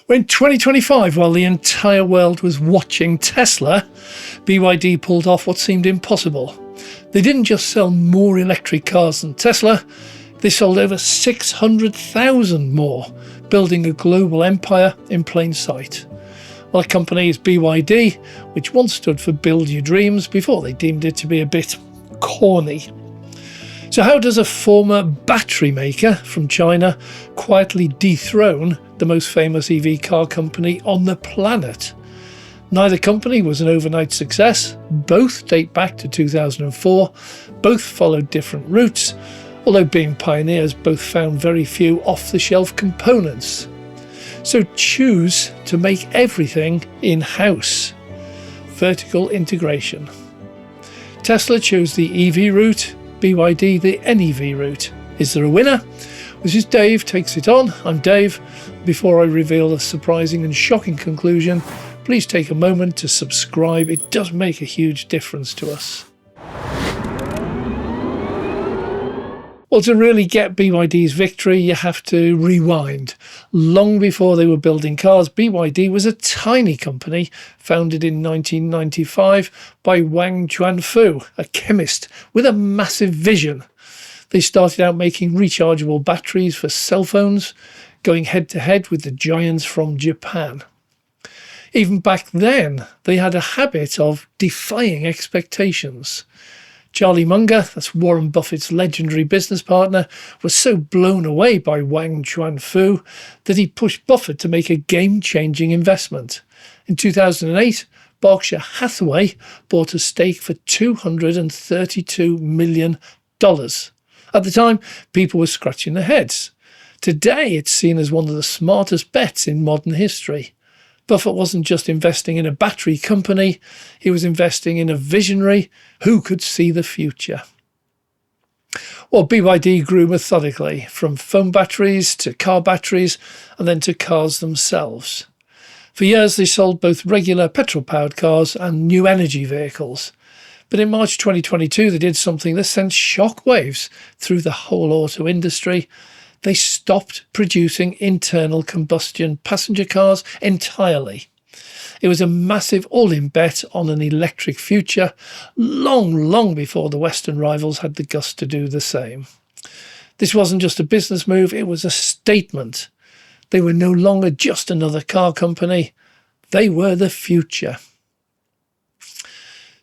In 2025, while the entire world was watching Tesla, BYD pulled off what seemed impossible. They didn't just sell more electric cars than Tesla, they sold over 600,000 more, building a global empire in plain sight. Well, the company is BYD, which once stood for Build Your Dreams before they deemed it to be a bit corny. So how does a former battery maker from China quietly dethrone the most famous EV car company on the planet? Neither company was an overnight success. Both date back to 2004. Both followed different routes, although being pioneers, both found very few off-the-shelf components. So choose to make everything in-house. Vertical integration. Tesla chose the EV route, BYD the NEV route. Is there a winner? This is Dave Takes It On. I'm Dave. Before I reveal a surprising and shocking conclusion, please take a moment to subscribe. It does make a huge difference to us. Well, to really get BYD's victory, you have to rewind. Long before they were building cars, BYD was a tiny company founded in 1995 by Wang Chuanfu, a chemist with a massive vision. They started out making rechargeable batteries for cell phones, going head-to-head with the giants from Japan. Even back then, they had a habit of defying expectations. Charlie Munger, that's Warren Buffett's legendary business partner, was so blown away by Wang Chuanfu that he pushed Buffett to make a game-changing investment. In 2008, Berkshire Hathaway bought a stake for $232 million. At the time, people were scratching their heads. Today, it's seen as one of the smartest bets in modern history. Buffett wasn't just investing in a battery company, he was investing in a visionary who could see the future. Well, BYD grew methodically, from phone batteries to car batteries and then to cars themselves. For years, they sold both regular petrol-powered cars and new energy vehicles. But in March 2022, they did something that sent shockwaves through the whole auto industry. They stopped producing internal combustion passenger cars entirely. It was a massive all-in bet on an electric future, long before the Western rivals had the guts to do the same. This wasn't just a business move, it was a statement. They were no longer just another car company, they were the future.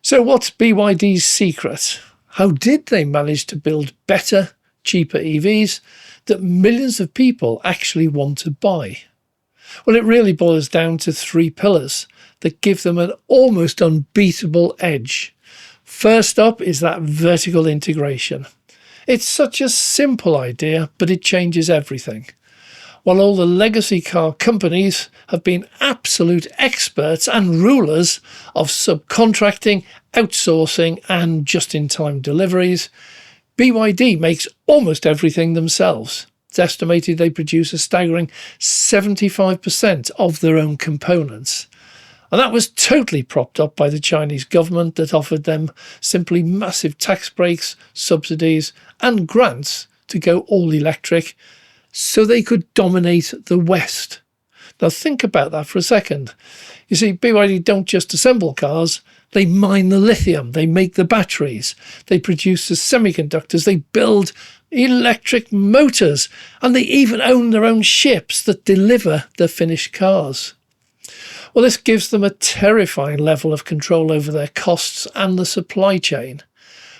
So what's BYD's secret? How did they manage to build better, cheaper EVs that millions of people actually want to buy? Well, it really boils down to three pillars that give them an almost unbeatable edge. First up is that vertical integration. It's such a simple idea, but it changes everything. While all the legacy car companies have been absolute experts and rulers of subcontracting, outsourcing, and just-in-time deliveries, BYD makes almost everything themselves. It's estimated they produce a staggering 75% of their own components. And that was totally propped up by the Chinese government that offered them simply massive tax breaks, subsidies, and grants to go all electric so they could dominate the West. Now think about that for a second. You see, BYD don't just assemble cars, they mine the lithium, they make the batteries, they produce the semiconductors, they build electric motors, and they even own their own ships that deliver the finished cars. Well, this gives them a terrifying level of control over their costs and the supply chain.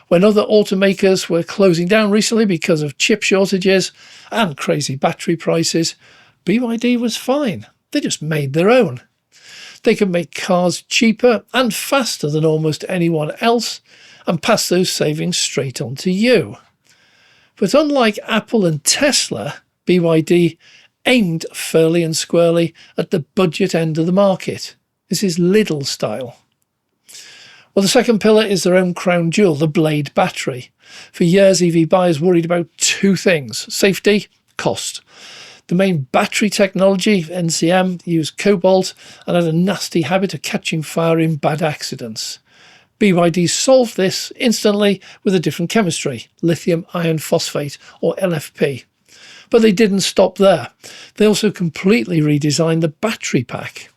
When other automakers were closing down recently because of chip shortages and crazy battery prices, BYD was fine. They just made their own. They could make cars cheaper and faster than almost anyone else and pass those savings straight on to you. But unlike Apple and Tesla, BYD aimed fairly and squarely at the budget end of the market. This is Lidl style. Well, the second pillar is their own crown jewel, the Blade battery. For years, EV buyers worried about two things: safety, cost. The main battery technology, NCM, used cobalt and had a nasty habit of catching fire in bad accidents. BYD solved this instantly with a different chemistry, lithium iron phosphate, or LFP. But they didn't stop there. They also completely redesigned the battery pack.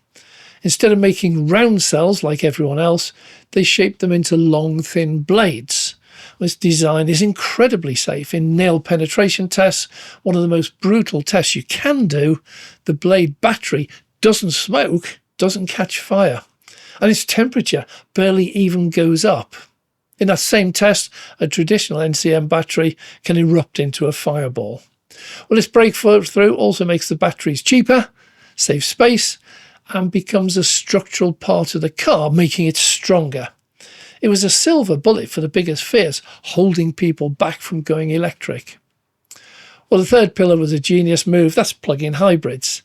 Instead of making round cells like everyone else, they shaped them into long, thin blades. This design is incredibly safe. In nail penetration tests, one of the most brutal tests you can do, the blade battery doesn't smoke, doesn't catch fire, and its temperature barely even goes up. In that same test, a traditional NCM battery can erupt into a fireball. Well, this breakthrough also makes the batteries cheaper, saves space, and becomes a structural part of the car, making it stronger. It was a silver bullet for the biggest fears, holding people back from going electric. Well, the third pillar was a genius move. That's plug-in hybrids.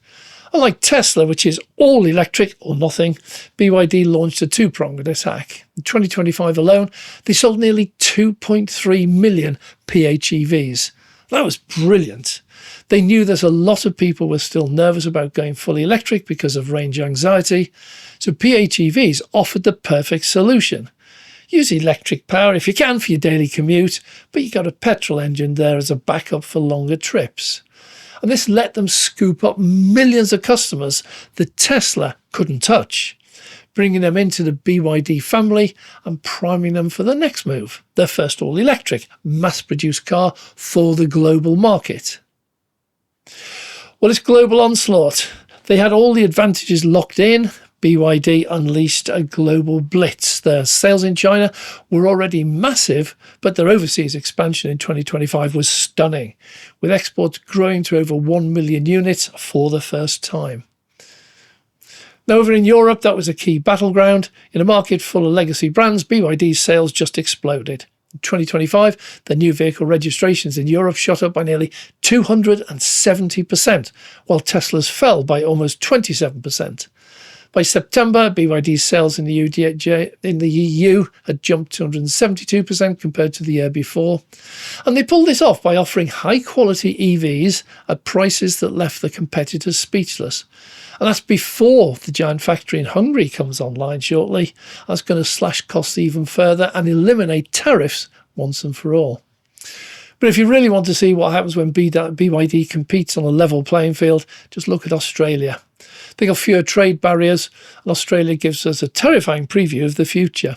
Unlike Tesla, which is all electric or nothing, BYD launched a two-pronged attack. In 2025 alone, they sold nearly 2.3 million PHEVs. That was brilliant. They knew that a lot of people were still nervous about going fully electric because of range anxiety, so PHEVs offered the perfect solution. Use electric power if you can for your daily commute, but you got a petrol engine there as a backup for longer trips. And this let them scoop up millions of customers that Tesla couldn't touch, bringing them into the BYD family and priming them for the next move, their first all-electric, mass-produced car for the global market. Well, it's global onslaught. They had all the advantages locked in. BYD unleashed a global blitz. Their sales in China were already massive, but their overseas expansion in 2025 was stunning, with exports growing to over 1 million units for the first time. Now, over in Europe, that was a key battleground. In a market full of legacy brands, BYD's sales just exploded. In 2025, the new vehicle registrations in Europe shot up by nearly 270%, while Tesla's fell by almost 27%. By September, BYD's sales in the EU had jumped 272% compared to the year before. And they pulled this off by offering high-quality EVs at prices that left the competitors speechless. And that's before the giant factory in Hungary comes online shortly. That's going to slash costs even further and eliminate tariffs once and for all. But if you really want to see what happens when BYD competes on a level playing field, just look at Australia. They got fewer trade barriers, and Australia gives us a terrifying preview of the future.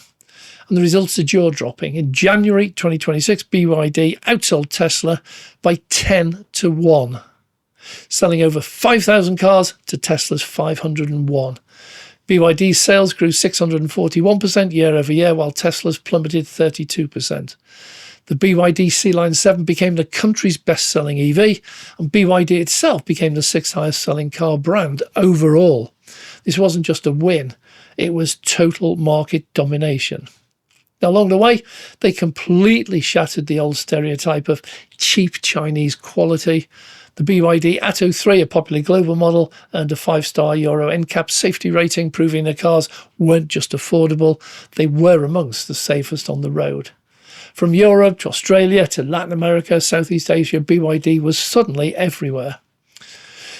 And the results are jaw-dropping. In January 2026, BYD outsold Tesla by 10-1. Selling over 5,000 cars to Tesla's 501. BYD's sales grew 641% year over year, while Tesla's plummeted 32%. The BYD C-Line 7 became the country's best-selling EV, and BYD itself became the sixth highest-selling car brand overall. This wasn't just a win, it was total market domination. Now, along the way, they completely shattered the old stereotype of cheap Chinese quality. The BYD Atto 3, a popular global model, earned a 5-star Euro NCAP safety rating, proving their cars weren't just affordable, they were amongst the safest on the road. From Europe to Australia to Latin America, Southeast Asia, BYD was suddenly everywhere.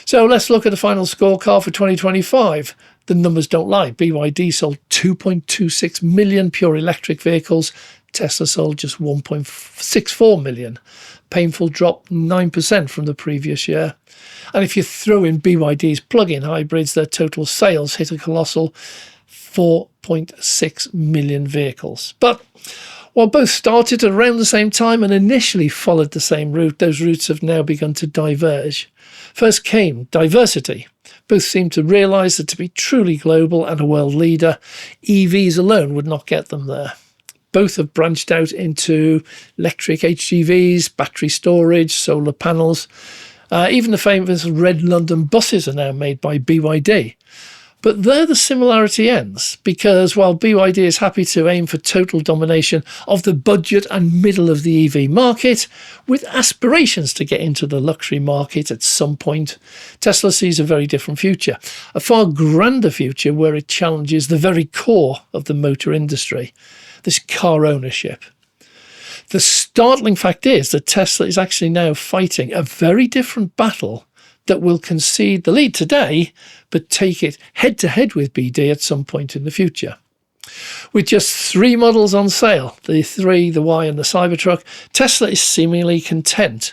So let's look at the final scorecard for 2025. The numbers don't lie. BYD sold 2.26 million pure electric vehicles. Tesla sold just 1.64 million. Painful drop 9% from the previous year. And if you throw in BYD's plug-in hybrids, their total sales hit a colossal 4.6 million vehicles. But while both started around the same time and initially followed the same route, those routes have now begun to diverge. First came diversity. Both seemed to realise that to be truly global and a world leader, EVs alone would not get them there. Both have branched out into electric HGVs, battery storage, solar panels. Even the famous red London buses are now made by BYD. But there the similarity ends, because while BYD is happy to aim for total domination of the budget and middle of the EV market, with aspirations to get into the luxury market at some point, Tesla sees a very different future, a far grander future where it challenges the very core of the motor industry, this car ownership. The startling fact is that Tesla is actually now fighting a very different battle that will concede the lead today, but take it head-to-head with BD at some point in the future. With just 3 models on sale, the 3, the Y and the Cybertruck, Tesla is seemingly content.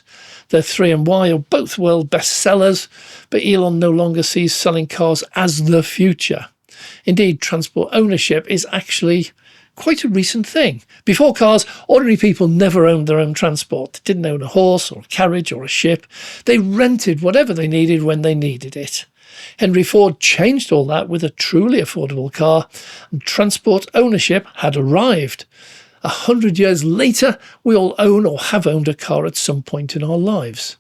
Their 3 and Y are both world bestsellers, but Elon no longer sees selling cars as the future. Indeed, transport ownership is actually quite a recent thing. Before cars, ordinary people never owned their own transport. They didn't own a horse or a carriage or a ship. They rented whatever they needed when they needed it. Henry Ford changed all that with a truly affordable car, and transport ownership had arrived. 100 years later, we all own or have owned a car at some point in our lives.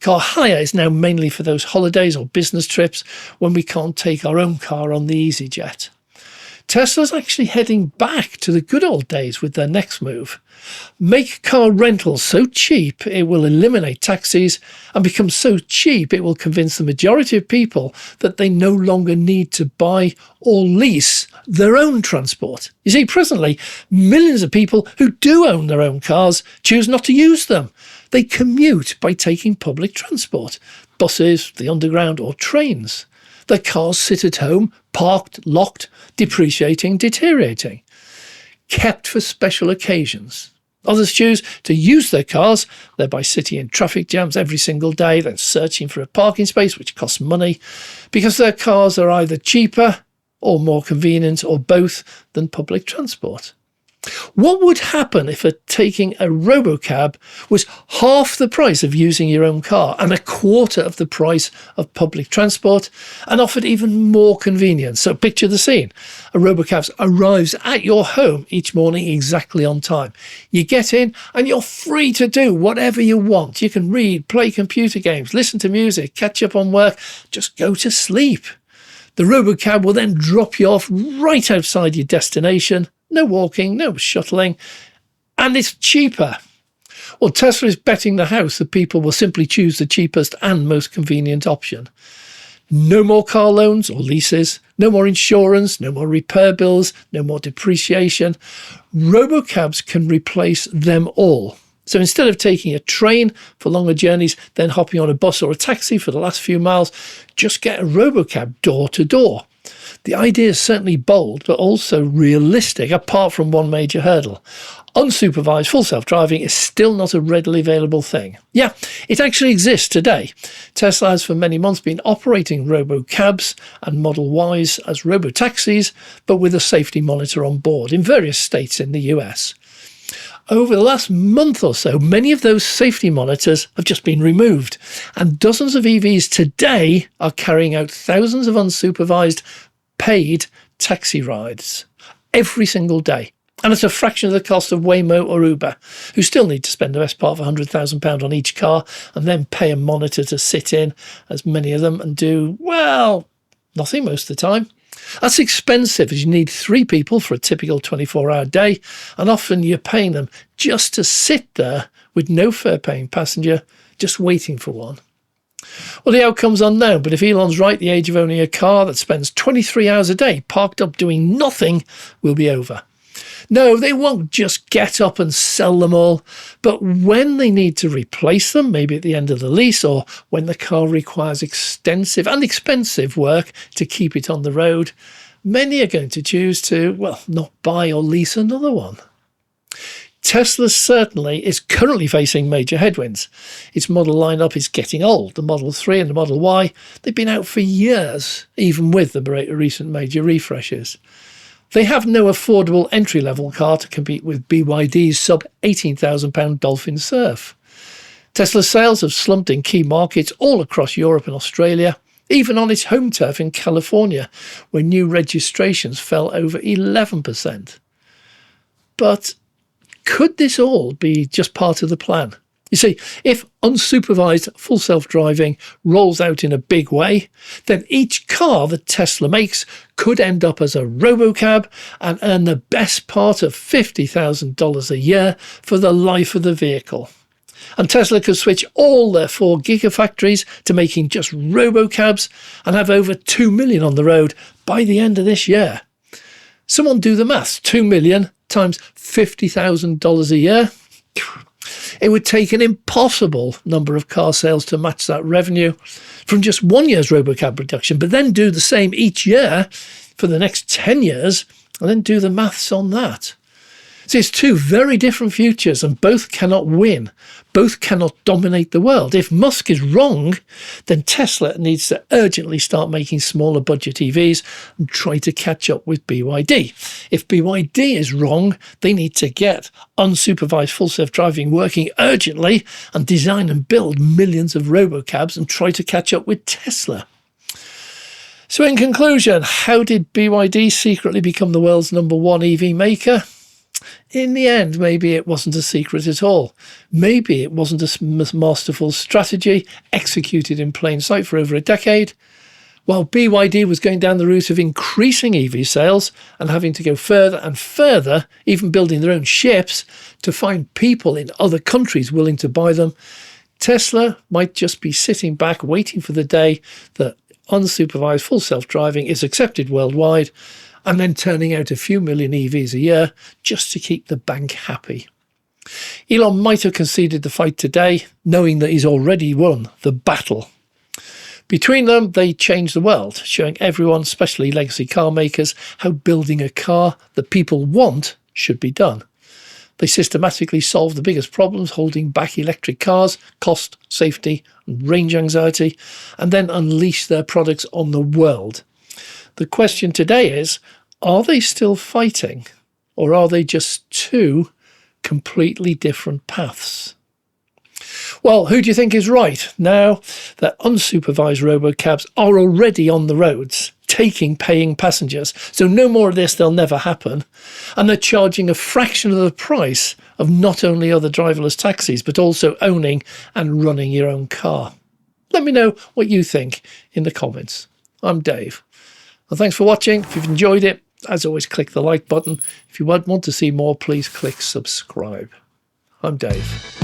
Car hire is now mainly for those holidays or business trips when we can't take our own car on the EasyJet. Tesla's actually heading back to the good old days with their next move. Make car rentals so cheap it will eliminate taxis, and become so cheap it will convince the majority of people that they no longer need to buy or lease their own transport. You see, presently, millions of people who do own their own cars choose not to use them. They commute by taking public transport, buses, the underground or trains. Their cars sit at home, parked, locked, depreciating, deteriorating, kept for special occasions. Others choose to use their cars, thereby sitting in traffic jams every single day, then searching for a parking space, which costs money, because their cars are either cheaper or more convenient, or both, than public transport. What would happen if taking a robocab was half the price of using your own car and a quarter of the price of public transport, and offered even more convenience? So picture the scene. A robocab arrives at your home each morning exactly on time. You get in and you're free to do whatever you want. You can read, play computer games, listen to music, catch up on work, just go to sleep. The robocab will then drop you off right outside your destination. No walking, no shuttling, and it's cheaper. Well, Tesla is betting the house that people will simply choose the cheapest and most convenient option. No more car loans or leases, no more insurance, no more repair bills, no more depreciation. Robocabs can replace them all. So instead of taking a train for longer journeys, then hopping on a bus or a taxi for the last few miles, just get a robocab door to door. The idea is certainly bold, but also realistic, apart from one major hurdle. Unsupervised full self-driving is still not a readily available thing. Yeah, it actually exists today. Tesla has for many months been operating robocabs and Model Ys as robotaxis, but with a safety monitor on board in various states in the US. Over the last month or so, many of those safety monitors have just been removed, and dozens of EVs today are carrying out thousands of unsupervised paid taxi rides every single day. And it's a fraction of the cost of Waymo or Uber, who still need to spend the best part of £100,000 on each car and then pay a monitor to sit in, as many of them, and do, well, nothing most of the time. That's expensive, as you need 3 people for a typical 24-hour day, and often you're paying them just to sit there with no fare-paying passenger, just waiting for one. Well, the outcome's unknown, but if Elon's right, the age of owning a car that spends 23 hours a day parked up doing nothing will be over. No, they won't just get up and sell them all, but when they need to replace them, maybe at the end of the lease, or when the car requires extensive and expensive work to keep it on the road, many are going to choose to, well, not buy or lease another one. Tesla certainly is currently facing major headwinds. Its model lineup is getting old. The Model 3 and the Model Y, they've been out for years, even with the recent major refreshes. They have no affordable entry-level car to compete with BYD's sub-£18,000 Dolphin Surf. Tesla's sales have slumped in key markets all across Europe and Australia, even on its home turf in California, where new registrations fell over 11%. But could this all be just part of the plan? You see, if unsupervised full self-driving rolls out in a big way, then each car that Tesla makes could end up as a robocab and earn the best part of $50,000 a year for the life of the vehicle. And Tesla could switch all their 4 gigafactories to making just robocabs and have over 2 million on the road by the end of this year. Someone do the maths. 2 million times $50,000 a year. It would take an impossible number of car sales to match that revenue from just 1 year's robocab production, but then do the same each year for the next 10 years and then do the maths on that. So it's two very different futures, and both cannot win. Both cannot dominate the world. If Musk is wrong, then Tesla needs to urgently start making smaller budget EVs and try to catch up with BYD. If BYD is wrong, they need to get unsupervised full self-driving working urgently and design and build millions of robocabs and try to catch up with Tesla. So in conclusion, how did BYD secretly become the world's #1 EV maker? In the end, maybe it wasn't a secret at all. Maybe it wasn't a masterful strategy executed in plain sight for over a decade. While BYD was going down the route of increasing EV sales and having to go further and further, even building their own ships to find people in other countries willing to buy them, Tesla might just be sitting back waiting for the day that unsupervised full self-driving is accepted worldwide, and then turning out a few million EVs a year just to keep the bank happy. Elon might have conceded the fight today, knowing that he's already won the battle. Between them, they changed the world, showing everyone, especially legacy car makers, how building a car that people want should be done. They systematically solved the biggest problems holding back electric cars: cost, safety, and range anxiety, and then unleashed their products on the world. The question today is, are they still fighting, or are they just two completely different paths? Well, who do you think is right now that unsupervised robocabs are already on the roads, taking paying passengers? So no more of this, they'll never happen. And they're charging a fraction of the price of not only other driverless taxis, but also owning and running your own car. Let me know what you think in the comments. I'm Dave. Well, thanks for watching. If you've enjoyed it, as always, click the like button. If you want to see more, please click subscribe. I'm Dave.